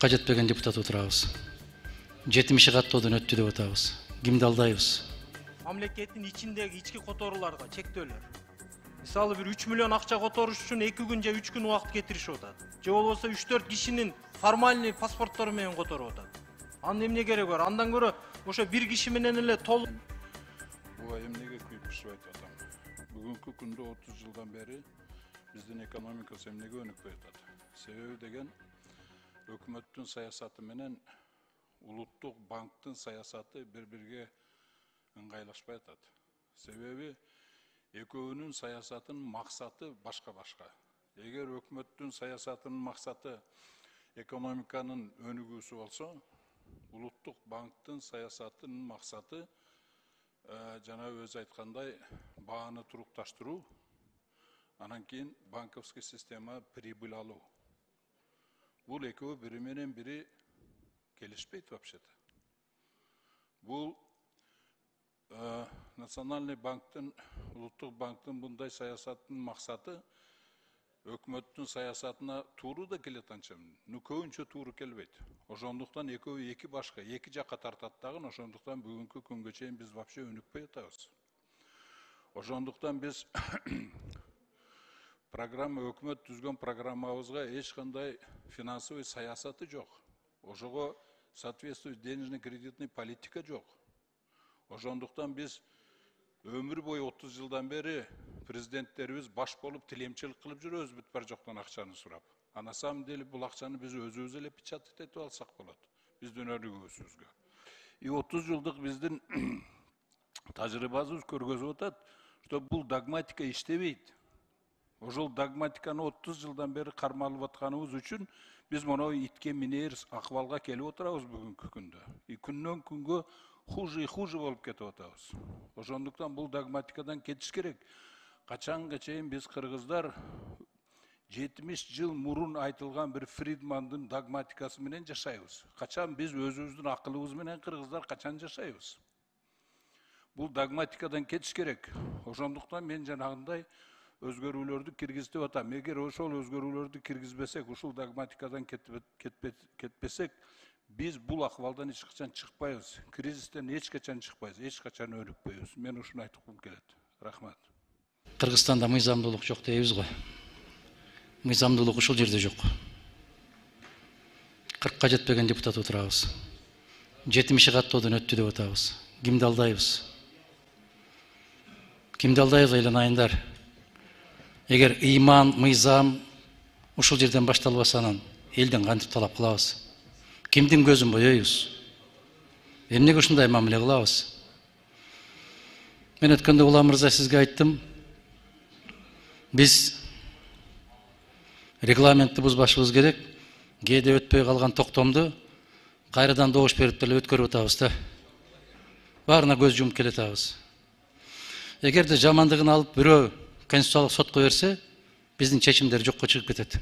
40-ка жетпеген депутат отурабыз. 70 каттоодон өттү деп атабыз. Кимди алдайбыз? Мамлекеттин ичиндеги ички которууларга чектөөлөр. Мисалы bir 3 миллион акча которуш үчүн 2 күн же 3 күн убакыт кетиришип атат. Же болбосо 3-4 кишинин формальный паспорттору менен которуп атат. Анын эмне кереги бар? Андан көрө ошо бир киши менен эле толук. Буга эмнеге күйүп пишип айтып атам. Бүгүнкү күндө 30 жылдан бери биздин экономикасы эмнеге өнүкпөй атат? Себеби деген өкмөттүн саясаты менен улуттук банктын саясаты бири-бирге ыңгайлашпай атат. Себеби экөөнүн саясатынын максаты башка-башка. Эгер өкмөттүн саясатынын максаты экономиканын өнүгүүсү болсо, улуттук банктын саясатынын максаты жана өзү айткандай бааны турукташтыруу, анан кийин банковский система прибыль алуу. Бул экөө бири менен бири келишпейт вообще-то. Бул национальный банктын, улуттук банктын мындай саясатынын максаты өкмөттүн саясатына тууру да келет анча. Көбүнчө тууру келбейт. Ошондуктан экөө эки башка, эки жакка тартат дагы, ошондуктан бүгүнкү күнгө чейин биз вообще өнүкпөй атабыз. Ошондуктан биз программа, өкмөт түзгөн программабызга эч кандай финансовый саясаты жок. Ошого соответствует денежно-кредитный политика жок. Ошондуктан биз өмүр бою 30 жылдан бери президенттерибиз баш болуп тилемчилик кылып жүрөбүз бүт бар жоктон акчаны сурап. А на самом деле бул акчаны биз өзүбүз эле печатать этип алсак болот. Биздин өнүгүүбүзгө. И 30 жылдык биздин тажрыйбабыз көргөзүп атат, что бул догматика иштебейт. Ошол догматиканы 30 жылдан бери кармалып атканыбыз үчүн биз мону итке минер акыбалга келип отурабыз бүгүнкү күндө. И күндөн күнгө хуже и хуже болуп кетип атабыз. Ошондуктан бул догматикадан кетиш керек. Качанга чейин биз кыргыздар 70 жыл мурун айтылган бир Фридмандын догматикасы менен жашайбыз. Качан биз өзүбүздүн акылыбыз менен кыргыздар качан жашайбыз? Бул догматикадан кетиш керек. Ошондуктан мен жанагындай өзгөрүүлөрдү киргизип атам. Эгер ошол өзгөрүүлөрдү киргизбесек, ушул догматикадан кетпесек, биз бул акыбалдан эч качан чыкпайбыз. Кризистен эч качан чыкпайбыз, эч качан өнүкпөйбүз. Мен ушуну айткым келет. Рахмат. Кыргызстанда мыйзамдуулук жок дейбиз го. Мыйзамдуулук ушул жерде жок. 40-ка жетпеген депутат отурабыз. 70 каттоодон өттү деп атабыз. Кимди алдайбыз? Кимди алдайбыз айланайындар? Эгер ыйман, мыйзам ушул жерден башталбаса анан элден кантип талап кылабыз? Кимдин көзүн боёйбуз? Эмнеге ушундай мамиле кылабыз? Мен өткөндө Улам мырза сизге айттым. Биз регламентти бузбашыбыз керек. Кээде өтпөй калган токтомду кайрадан добуш берип деле өткөрүп атабыз да. Баарына көз жумуп келатабыз. Эгерде жамандыгын алып бирөө конституциялык сотко берсе, биздин чечимдер жокко чыгып кетет.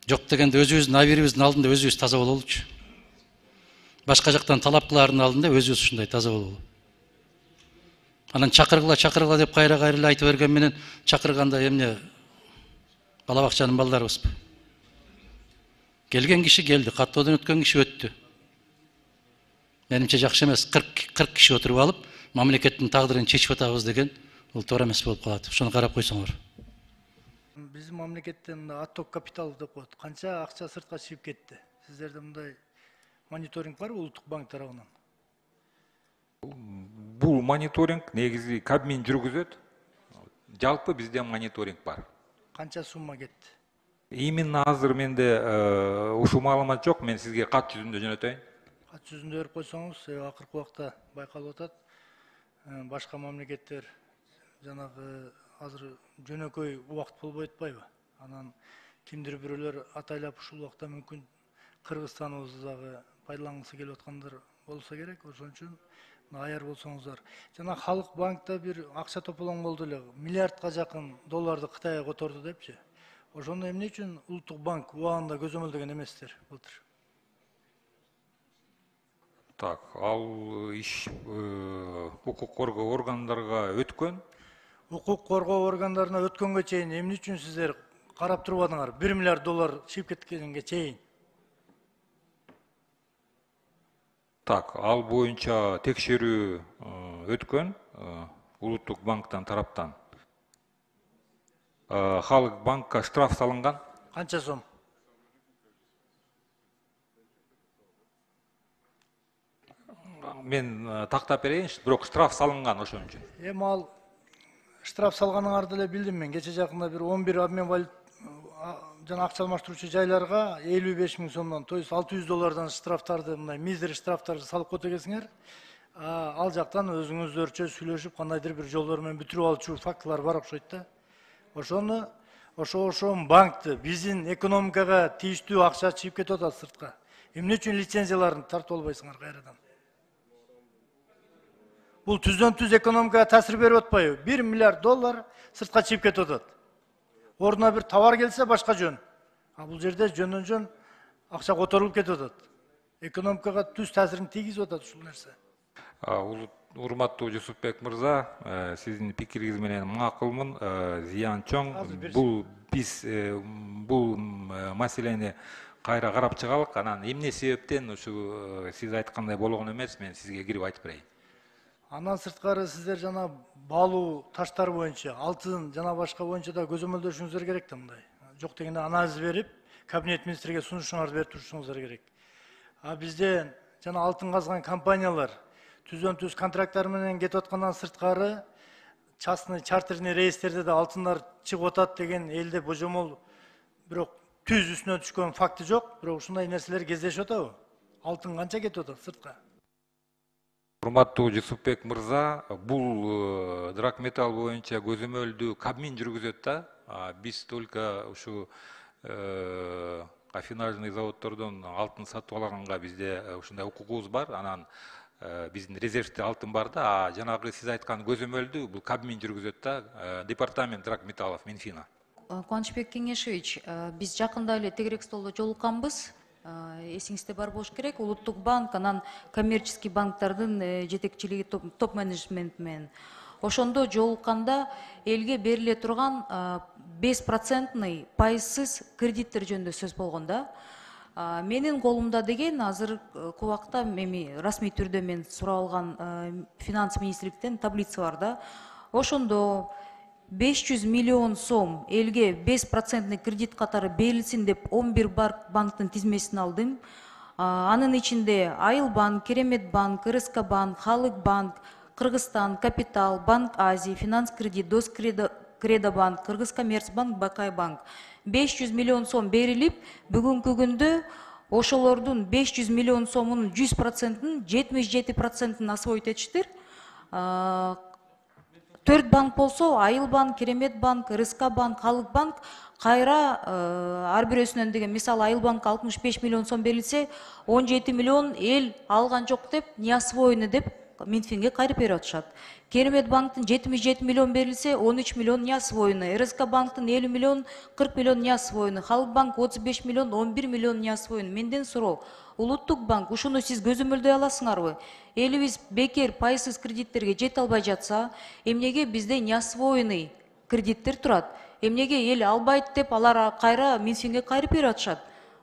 Жок дегенде өзүбүздүн абийирибиздин алдында өзүбүз таза бололучу. Башка жактан талап кылаардын алдында өзүбүз ушундай таза бололу. Анан чакыргыла деп кайра айтып берген менен чакырганда эмне бала бакчанын балдарыбызбы? Келген киши келди, каттоодон өткөн киши өттү. Менимче жакшы эмес. 40 киши отуруп алып, мамлекеттин тагдырын чечип атабыз деген бул туура эмес болуп калат. Ошону карап койсоңор. Биздин мамлекеттен отток капитал деп коет. Канча акча сыртка чыгып кетти? Сиздерде мындай мониторинг барбы улуттук банк тарабынан? Бул мониторинг негизи Кабмин жүргүзөт. Жалпы бизде мониторинг бар. Канча сумма кетти? Именно азыр менде ушул маалымат жок. Мен сизге кат жүзүндө жөнөтөйүн. Кат жүзүндө берип койсоңуз, акыркы убакта байкалып атат. Башка мамлекеттер жанагы азыр жөнөкөй убакыт болбой атпайбы? Анан кимдир бирөөлөр атайлап ушул убакта мүмкүн Кыргызстаныбызды дагы пайдалангысы келип аткандар болсо керек. Ошон үчүн аяр болсоңуздар. Жана Халык банкта бир акча тополоң болду эле. Миллиардка жакын долларды Кытайга которду депчи. Ошондо эмне үчүн улуттук банк убагында көзөмөлдөгөн эместер былтыр? Так, ал иш укук коргоо органдарга өткөн. Укук коргоо органдарына өткөнгө чейин эмне үчүн сиздер карап турбадыңар? 1 миллиард доллар чыгып кеткенге чейин. Так, ал боюнча текшерүү өткөн улуттук банктан тараптан. Халык банкка штраф салынган. Канча сом? Мен тактап берейинчи, бирок штраф салынган ошон үчүн. Эми ал штраф салганыңарды эле билдим мен. Кече жакында бир 11 обмен валют жана акча алмаштыруучу жайларга 55 000 сомдон, то есть $600 штрафтарды, мындай мизер штрафтарды салып койт экенсиңер. Ал жактан өзүңүздөрчө сүйлөшүп кандайдыр бир жолдор менен бүтүрүп алчу фактылар бар окшойт да. Ошону ошо банкты биздин экономикага тийиштүү акча чыгып кетип атат сыртка. Эмне үчүн лицензияларын тартып албайсыңар кайрадан? Бул түздөн-түз экономикага таасир берип атпайбы? $1 миллиард сыртка чыгып кетип атат. Ордуна бир товар келсе башка жөн. Бул жерде жөндөн-жөн акча которулуп кетип атат. Экономикага түз таасирин тийгизип атат ушул нерсе. Урматтуу Жусупбек мырза, сиздин пикириңиз менен макулмун, зыян чоң. Бул биз бул маселени кайра карап чыгалык. Анан эмне себептен ушу сиз айткандай болгон эмес, мен сизге кирип айтып берейин. Андан сырткары сиздер жана баалуу таштар боюнча, алтын жана башка боюнча да көзөмөлдөшүңүздөр керек да мындай. Жок дегенде анализ берип, кабинет министрге сунушуңарды берип турушуңуздар керек. Бизде жана алтын казган компаниялар түздөн-түз контракттар менен кетип аткандан сырткары частный чартерный рейстерде да алтындар чыгып атат деген элде божомол бирок түз үстүнө түшкөн факты жок, бирок ушундай нерселер кездешип атабы? Алтын канча кетип атат сыртка? Урматтуу Жусупбек мырза, бул драгметалл боюнча көзөмөлдү Кабмин жүргүзөт да. Биз только ушу афинажный заводдордон алтын сатып алганга бизде ушундай укугубуз бар. Анан биздин резервде алтын бар да, жанагы сиз айткан көзөмөлдү бул Кабмин жүргүзөт да, департамент драгметаллов Минфина. Кубанычбек Кеңешевич, биз жакында эле тегерек столдо жолукканбыз. Эсиңизде бар болуш керек. Улуттук банк, анан коммерческий банктардын жетекчилиги топ менеджмент менен. Ошондо жолукканда элге бериле турган 5% пайызсыз кредиттер жөнүндө сөз болгон да. Менин колумда деген азыр убакта эми расмий түрдө мен сурап алган финанс министрликтен таблица бар да. Ошондо 500 миллион сом элге 5% кредит катары берилсин деп 11 банктын тизмесин алдым. Анын ичинде Айыл банк, Керемет банк, РСК банк, Халык банк, Кыргызстан, Капитал, Банк Азии, Финанс кредит, Дос Кредо банк, Кыргыз Коммерцбанк, Бакай банк. 500 миллион сом берилип, бүгүнкү күндө ошолордун 500 миллион сомунун 100%-ын 77%-ын освоить этиштир. 4 банк болсо, Айыл банк, Керемет банк, РСК банк, Халык банк кайра ар бирөөсүнөн деген, мисалы Айыл банк 65 миллион сом берилсе, 17 миллион эл алган жок деп, не освоены деп Минфинге кайрып берип атышат. Керемет банктын 77 миллион берилсе, 13 миллион не освоены. РСК банктын 50 миллион, 40 миллион не освоены. Халык банк 35 миллион, 11 миллион не освоены. Менден суроо, Улуттук банк ушуну сиз көзөмөлдөй аласыңарбы? Элибиз бекер пайызсыз кредиттерге жете албай жатса, эмнеге бизде не освоены кредиттер турат? Эмнеге эл албайт деп алар кайра Минфинге кайрып берип атышат?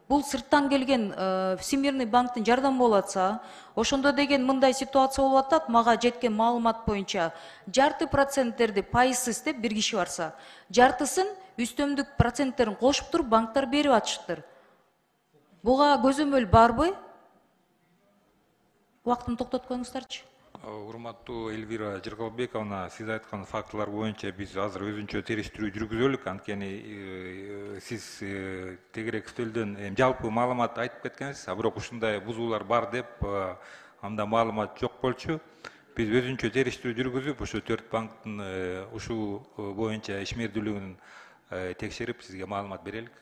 Бул сырттан келген Всемирный банктын жардамы болуп атса, ошондо деген мындай ситуация болуп атат, мага жеткен маалымат боюнча, жарты проценттерди пайызсыз деп бир киши барса, жартысын үстөмдүк проценттерин кошуп туруп банктар берип атышыптыр. Буга көзөмөл барбы? Убактын токтотуп коюңуздарчы. Урматтуу Эльвира Жыргалбековна, сиз айткан фактылар боюнча биз азыр өзүнчө териштирүү жүргүзөлүк. Анткени сиз тегерек стөлдөн жалпы маалымат айтып кеткенсиз, бирок ушундай бузуулар бар деп анда маалымат жок болчу. Биз өзүнчө териштирүү жүргүзүп, ушу 4 банктын ушул боюнча ишмердүүлүгүн текшерип сизге маалымат берелик.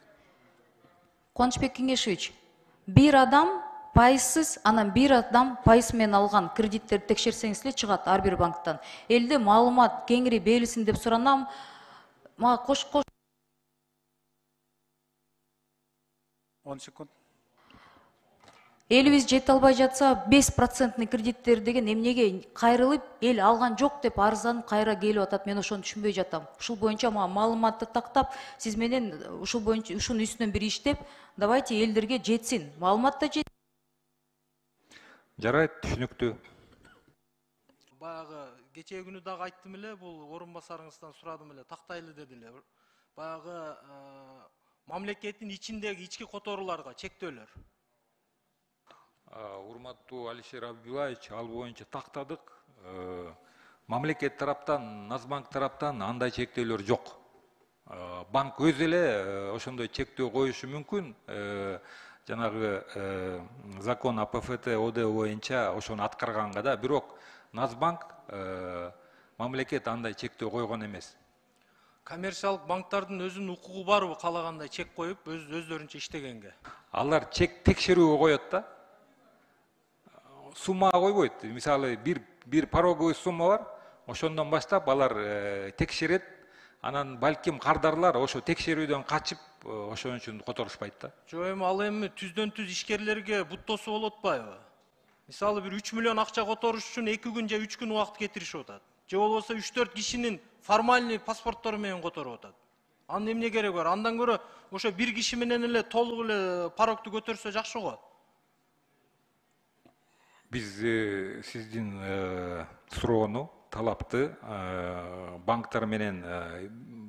Кубанычбек Кеңешевич, бир адам пайызсыз, анан бир адам пайыз менен алган кредиттерди текшерсеңиз эле чыгат ар бир банктан. Элде маалымат кеңири берилсин деп суранам. Мага кош 10 секунд. Элибиз жете албай жатса, 5% кредиттер деген эмнеге кайрылып, эл алган жок деп арызданып кайра келип атат. Мен ошону түшүнбөй жатам. Ушул боюнча мага маалыматты тактап, сиз менен ушул боюнча ушунун үстүнөн бир иштеп, давайте элдерге жетсин. Маалымат да Жарайт, түшүнүктүү. Баягы кечээ күнү дагы айттым эле, бул орун басарыңыздан сурадым эле, тактайлы дедилер. Баягы мамлекеттин ичиндеги ички которууларга чектөөлөр. Урматтуу Алишер Абдуллаевич, ал боюнча тактадык. Мамлекет тараптан, Нацбанк тараптан андай чектөөлөр жок. Банк өзү эле ошондой чектөө коюшу мүмкүн. Жанагы закон АПФТ ОД боюнча ошону аткарганга да, бирок Нацбанк мамлекет андай чектөө койгон эмес. Коммерциялык банктардын өзүнүн укугу барбы каалагандай чек коюп, өздөрүнчө иштегенге? Алар чек текшерүүгө коет да. Сумма койбойт. Мисалы бир пороговый сумма бар. Ошондон баштап алар текшерет. Анан балким кардарлар ошо текшерүүдөн качып, ошон үчүн которушпайт да. Жок, эми ал эми түздөн түз ишкерлерге буттосу болуп атпайбы? Мисалы бир 3 миллион акча которуш үчүн 2 күн же 3 күн убакыт кетиришип атат. Же болбосо 3-4 кишинин формальный паспорттору менен которуп атат. Анын эмне кереги бар? Андан көрө ошо бир киши менен эле толук эле парокту көтөрсө жакшы го. Биз сиздин суроону, талапты банктар менен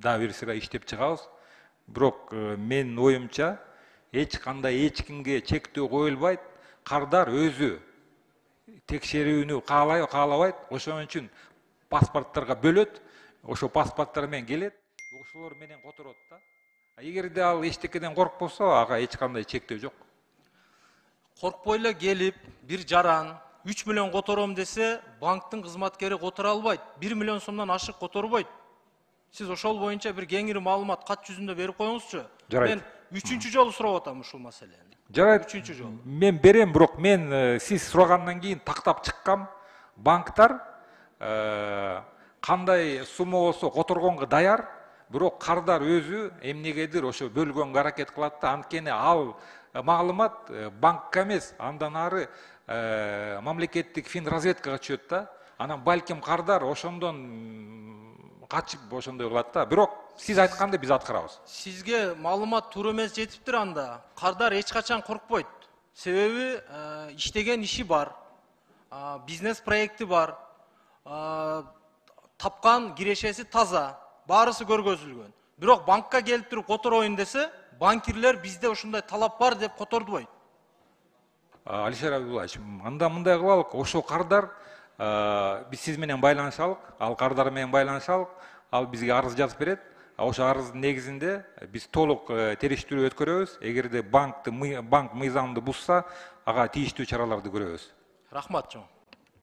дагы бир сыра иштеп чыгабыз. Бирок менин оюмча эч кимге чектөө коюлбайт. Кардар өзү текшерүүнү каалабайт. Ошон үчүн паспорттарга бөлөт. Ошо паспорттар менен келет. Ошолор менен которот да. Эгерде ал эчтекеден коркпосо, ага эч кандай чектөө жок. Коркпой эле келип, бир жаран 3 миллион котором десе, банктын кызматкери которо албайт. 1 миллион сомдон ашык которбойт. Сиз ошол боюнча бир кеңири маалымат кат жүзүндө берип коюңузчу. Мен 3-чү жолу сурап атам ушул маселени. Жарайт. 3-чү жолу. Мен берем, бирок мен сиз сурагандан кийин тактап чыккам. Банктар кандай сумма болсо которгонго даяр, бирок кардар өзү эмнегедир ошо бөлгөнгө аракет кылат да. Анткени ал маалымат банкка эмес, андан ары мамлекеттик финразведкага түшөт да. Анан балким кардар ошондон качып ошондой кылат да. Бирок сиз айтканды биз аткарабыз. Сизге маалымат туура эмес жетиптир анда. Кардар эч качан коркпойт. Себеби иштеген иши бар, бизнес проекти бар, тапкан кирешеси таза, баарысы көргөзүлгөн. Бирок банкка келип туруп котороюн десе, банкирлер бизде ушундай талап бар деп котордубайт. Алишер Абдуллаевич, анда мындай кылалык, ошо кардар биз сиз менен байланышалык, ал кардар менен байланышалык, ал бизге арыз жазып берет. Ошо арыздын негизинде биз толук териштирүү өткөрөбүз. Эгерде банк мыйзамды бузса, ага тийиштүү чараларды көрөбүз. Рахмат чоң.